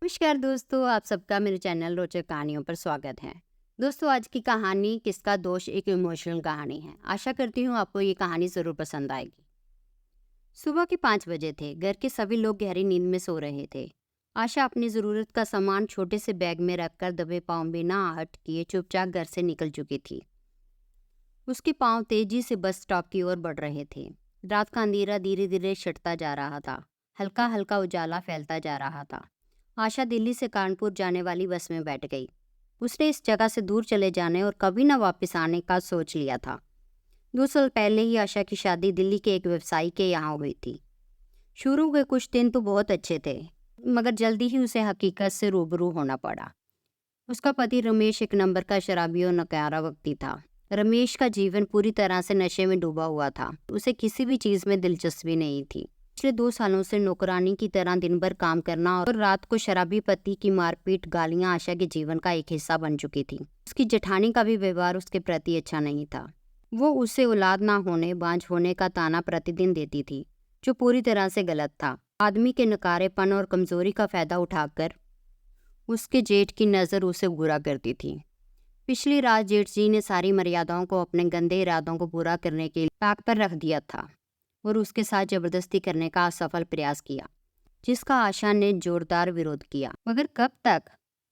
नमस्कार दोस्तों, आप सबका मेरे चैनल रोचक कहानियों पर स्वागत है। दोस्तों, आज की कहानी किसका दोष एक इमोशनल कहानी है। आशा करती हूँ आपको ये कहानी ज़रूर पसंद आएगी। सुबह के 5 बजे थे। घर के सभी लोग गहरी नींद में सो रहे थे। आशा अपनी ज़रूरत का सामान छोटे से बैग में रखकर दबे पाँव बिना आहट किए चुपचाप घर से निकल चुकी थी। उसके पाँव तेजी से बस स्टॉप की ओर बढ़ रहे थे। रात का अंधेरा धीरे धीरे छिटता जा रहा था। हल्का हल्का उजाला फैलता जा रहा था। आशा दिल्ली से कानपुर जाने वाली बस में बैठ गई। उसने इस जगह से दूर चले जाने और कभी न वापस आने का सोच लिया था। 2 साल पहले ही आशा की शादी दिल्ली के एक व्यवसायी के यहाँ हुई थी। शुरू के कुछ दिन तो बहुत अच्छे थे, मगर जल्दी ही उसे हकीकत से रूबरू होना पड़ा। उसका पति रमेश एक नंबर का शराबी और नकारा व्यक्ति था। रमेश का जीवन पूरी तरह से नशे में डूबा हुआ था। उसे किसी भी चीज में दिलचस्पी नहीं थी। पिछले 2 सालों से नौकरानी की तरह दिन भर काम करना और रात को शराबी पति की मारपीट गालियां आशा के जीवन का एक हिस्सा बन चुकी थी। उसकी जेठानी का भी व्यवहार उसके प्रति अच्छा नहीं था। वो उसे औलाद ना होने, बांझ होने का ताना प्रतिदिन देती थी, जो पूरी तरह से गलत था। आदमी के नकारेपन और कमजोरी का फायदा उठाकर उसके जेठ की नज़र उसे बुरा करती थी। पिछली रात जेठ जी ने सारी मर्यादाओं को अपने गंदे इरादों को पूरा करने के लिए ताक पर रख दिया था और उसके साथ जबरदस्ती करने का असफल प्रयास किया, जिसका आशा ने जोरदार विरोध किया। मगर कब तक?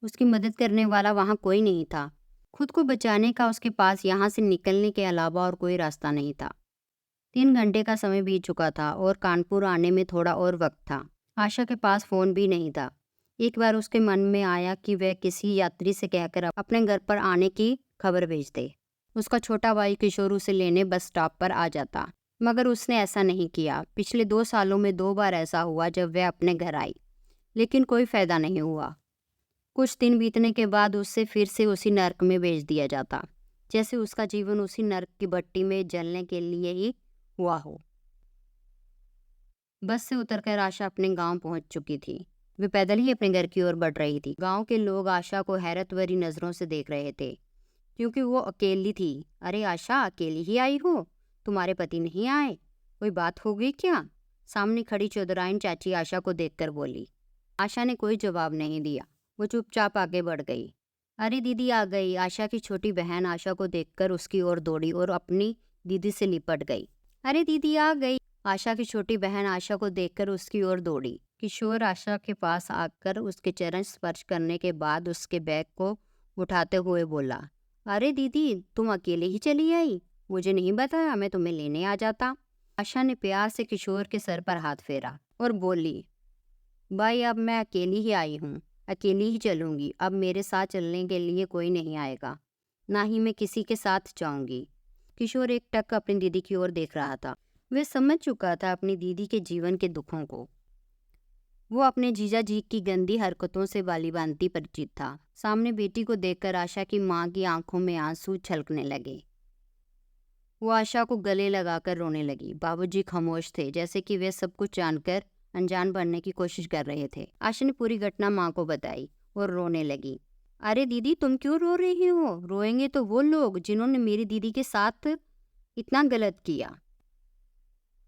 उसकी मदद करने वाला वहां कोई नहीं था। खुद को बचाने का उसके पास यहाँ से निकलने के अलावा और कोई रास्ता नहीं था। 3 घंटे का समय बीत चुका था और कानपुर आने में थोड़ा और वक्त था। आशा के पास फोन भी नहीं था। एक बार उसके मन में आया कि वह किसी यात्री से कहकर अपने घर पर आने की खबर भेज दे। उसका छोटा भाई किशोर उसे लेने बस स्टॉप पर आ जाता, मगर उसने ऐसा नहीं किया। पिछले 2 सालों में 2 बार ऐसा हुआ जब वह अपने घर आई, लेकिन कोई फायदा नहीं हुआ। कुछ दिन बीतने के बाद उससे फिर से उसी नर्क में भेज दिया जाता, जैसे उसका जीवन उसी नर्क की भट्टी में जलने के लिए ही हुआ हो। बस से उतरकर आशा अपने गांव पहुंच चुकी थी। वे पैदल ही अपने घर की ओर बढ़ रही थी। गांव के लोग आशा को हैरत भरी नजरों से देख रहे थे, क्योंकि वो अकेली थी। अरे आशा, अकेली ही आई हो? तुम्हारे पति नहीं आए? कोई बात हो गई क्या? सामने खड़ी चौधराइन चाची आशा को देखकर बोली। आशा ने कोई जवाब नहीं दिया। वो चुपचाप आगे बढ़ गई। अरे दीदी आ गई। आशा की छोटी बहन आशा को देखकर उसकी ओर दौड़ी और अपनी दीदी से लिपट गई। अरे दीदी आ गई। आशा की छोटी बहन आशा को देखकर उसकी ओर दौड़ी। किशोर आशा के पास आकर उसके चरण स्पर्श करने के बाद उसके बैग को उठाते हुए बोला, अरे दीदी, तुम अकेले ही चली आई? मुझे नहीं बताया, मैं तुम्हें लेने आ जाता। आशा ने प्यार से किशोर के सर पर हाथ फेरा और बोली, भाई अब मैं अकेली ही आई हूँ, अकेली ही चलूंगी। अब मेरे साथ चलने के लिए कोई नहीं आएगा, ना ही मैं किसी के साथ जाऊंगी। किशोर एक टक अपनी दीदी की ओर देख रहा था। वह समझ चुका था अपनी दीदी के जीवन के दुखों को। वो अपने जीजा जी की गंदी हरकतों से बालीभांति परिचित था। सामने बेटी को देखकर आशा की माँ की आंखों में आंसू छलकने लगे। वो आशा को गले लगाकर रोने लगी। बाबूजी खामोश थे, जैसे कि वे सब कुछ जानकर अनजान बनने की कोशिश कर रहे थे। आशा ने पूरी घटना माँ को बताई और रोने लगी। अरे दीदी, तुम क्यों रो रही हो? रोएंगे तो वो लोग जिन्होंने मेरी दीदी के साथ इतना गलत किया।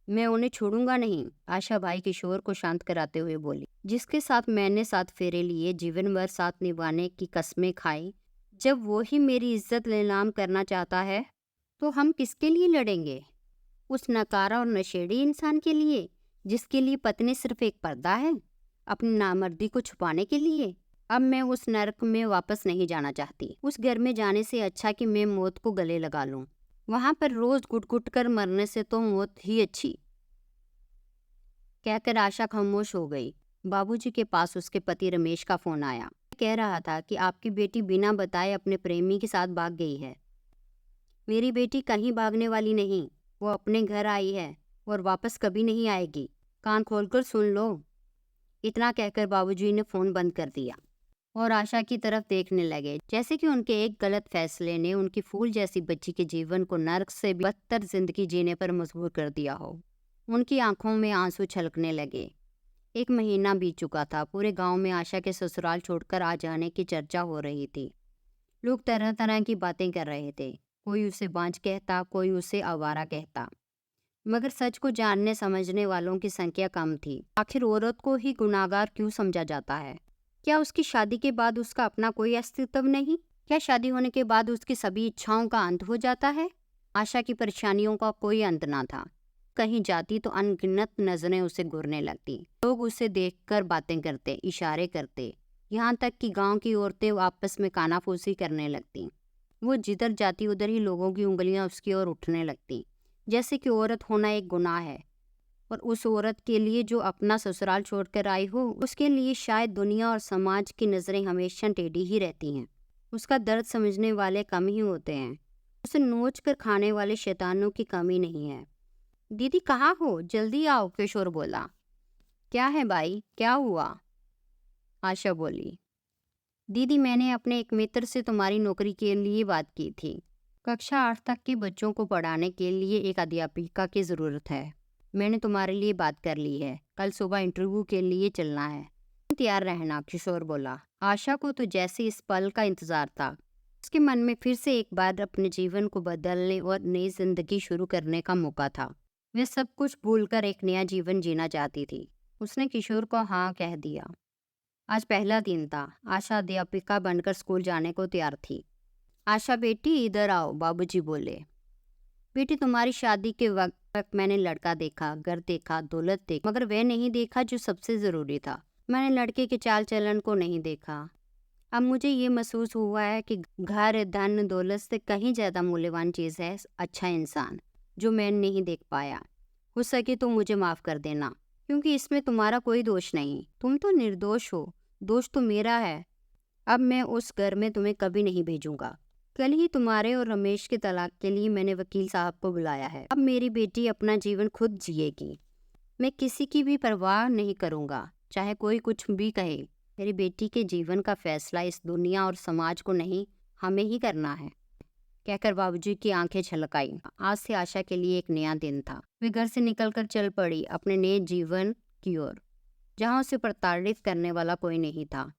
मैं उन्हें छोड़ूंगा नहीं। आशा भाई किशोर को शांत कराते हुए बोली, जिसके साथ मैंने 7 फेरे लिए, जीवन भर साथ निभाने की कस्में खाई, जब वो ही मेरी इज्जत नीलाम करना चाहता है, तो हम किसके लिए लड़ेंगे? उस नकारा और नशेड़ी इंसान के लिए, जिसके लिए पत्नी सिर्फ एक पर्दा है, अपनी नामर्दी को छुपाने के लिए। अब मैं उस नरक में वापस नहीं जाना चाहती। उस घर में जाने से अच्छा कि मैं मौत को गले लगा लूं। वहां पर रोज घुट घुट कर मरने से तो मौत ही अच्छी। कहकर आशा खामोश हो गई। बाबूजी के पास उसके पति रमेश का फोन आया। कह रहा था कि आपकी बेटी बिना बताए अपने प्रेमी के साथ भाग गई है। मेरी बेटी कहीं भागने वाली नहीं, वो अपने घर आई है और वापस कभी नहीं आएगी। कान खोलकर सुन लो। इतना कहकर बाबूजी ने फोन बंद कर दिया और आशा की तरफ देखने लगे, जैसे कि उनके एक गलत फैसले ने उनकी फूल जैसी बच्ची के जीवन को नर्क से भी बदतर जिंदगी जीने पर मजबूर कर दिया हो। उनकी आंखों में आंसू छलकने लगे। 1 महीना बीत चुका था। पूरे गांव में आशा के ससुराल छोड़कर आ जाने की चर्चा हो रही थी। लोग तरह तरह की बातें कर रहे थे। कोई उसे बांझ कहता, कोई उसे आवारा कहता, मगर सच को जानने समझने वालों की संख्या कम थी। आखिर औरत को ही गुनाहगार क्यों समझा जाता है? क्या उसकी शादी के बाद उसका अपना कोई अस्तित्व नहीं? क्या शादी होने के बाद उसकी सभी इच्छाओं का अंत हो जाता है? आशा की परेशानियों का कोई अंत ना था। कहीं जाती तो अनगिनत नजरें उसे घूरने लगती। लोग उसे देखकर बातें करते, इशारे करते, यहाँ तक कि गांव की औरतें आपस में कानाफूसी करने लगती। वो जिधर जाती उधर ही लोगों की उंगलियां उसकी ओर उठने लगती, जैसे कि औरत होना एक गुनाह है। और उस औरत के लिए जो अपना ससुराल छोड़कर आई हो, उसके लिए शायद दुनिया और समाज की नज़रें हमेशा टेढ़ी ही रहती हैं। उसका दर्द समझने वाले कम ही होते हैं। उसे नोच कर खाने वाले शैतानों की कमी नहीं है। दीदी कहाँ हो, जल्दी आओ, किशोर बोला। क्या है भाई, क्या हुआ? आशा बोली। दीदी, मैंने अपने एक मित्र से तुम्हारी नौकरी के लिए बात की थी। कक्षा 8 तक के बच्चों को पढ़ाने के लिए एक अध्यापिका की ज़रूरत है। मैंने तुम्हारे लिए बात कर ली है। कल सुबह इंटरव्यू के लिए चलना है। तैयार रहना, किशोर बोला। आशा को तो जैसे इस पल का इंतजार था। उसके मन में फिर से एक बार अपने जीवन को बदलने और नई जिंदगी शुरू करने का मौका था। वह सब कुछ भूलकर एक नया जीवन जीना चाहती थी। उसने किशोर को हाँ कह दिया। आज पहला दिन था। आशा अध्यापिका बनकर स्कूल जाने को तैयार थी। आशा बेटी, इधर आओ, बाबूजी बोले। बेटी, तुम्हारी शादी के वक्त मैंने लड़का देखा, घर देखा, दौलत देखी, मगर वह नहीं देखा जो सबसे जरूरी था। मैंने लड़के के चाल चलन को नहीं देखा। अब मुझे ये महसूस हुआ है कि घर, धन, दौलत से कहीं ज्यादा मूल्यवान चीज है अच्छा इंसान, जो मैं नहीं देख पाया। हो सके तो मुझे माफ कर देना, क्योंकि इसमें तुम्हारा कोई दोष नहीं। तुम तो निर्दोष हो, दोष तो मेरा है। अब मैं उस घर में तुम्हें कभी नहीं भेजूंगा। कल ही तुम्हारे और रमेश के तलाक के लिए मैंने वकील साहब को बुलाया है। अब मेरी बेटी अपना जीवन खुद जिएगी। मैं किसी की भी परवाह नहीं करूंगा, चाहे कोई कुछ भी कहे। मेरी बेटी के जीवन का फैसला इस दुनिया और समाज को नहीं, हमें ही करना है, कहकर बाबूजी की आंखें छलक आई। आज से आशा के लिए एक नया दिन था। वे घर से निकलकर चल पड़ी अपने नए जीवन की ओर, जहां उसे प्रताड़ित करने वाला कोई नहीं था।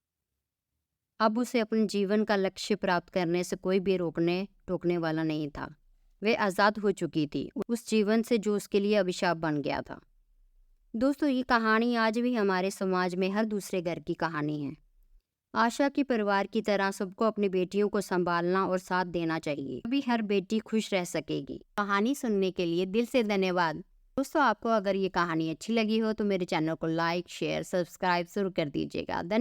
अब उसे अपने जीवन का लक्ष्य प्राप्त करने से कोई भी रोकने टोकने वाला नहीं था। वे आज़ाद हो चुकी थी उस जीवन से जो उसके लिए अभिशाप बन गया था। दोस्तों, ये कहानी आज भी हमारे समाज में हर दूसरे घर की कहानी है। आशा की परिवार की तरह सबको अपनी बेटियों को संभालना और साथ देना चाहिए, तभी हर बेटी खुश रह सकेगी। कहानी सुनने के लिए दिल से धन्यवाद। दोस्तों, आपको अगर ये कहानी अच्छी लगी हो तो मेरे चैनल को लाइक, शेयर, सब्सक्राइब जरूर कर दीजिएगा। धन्यवाद।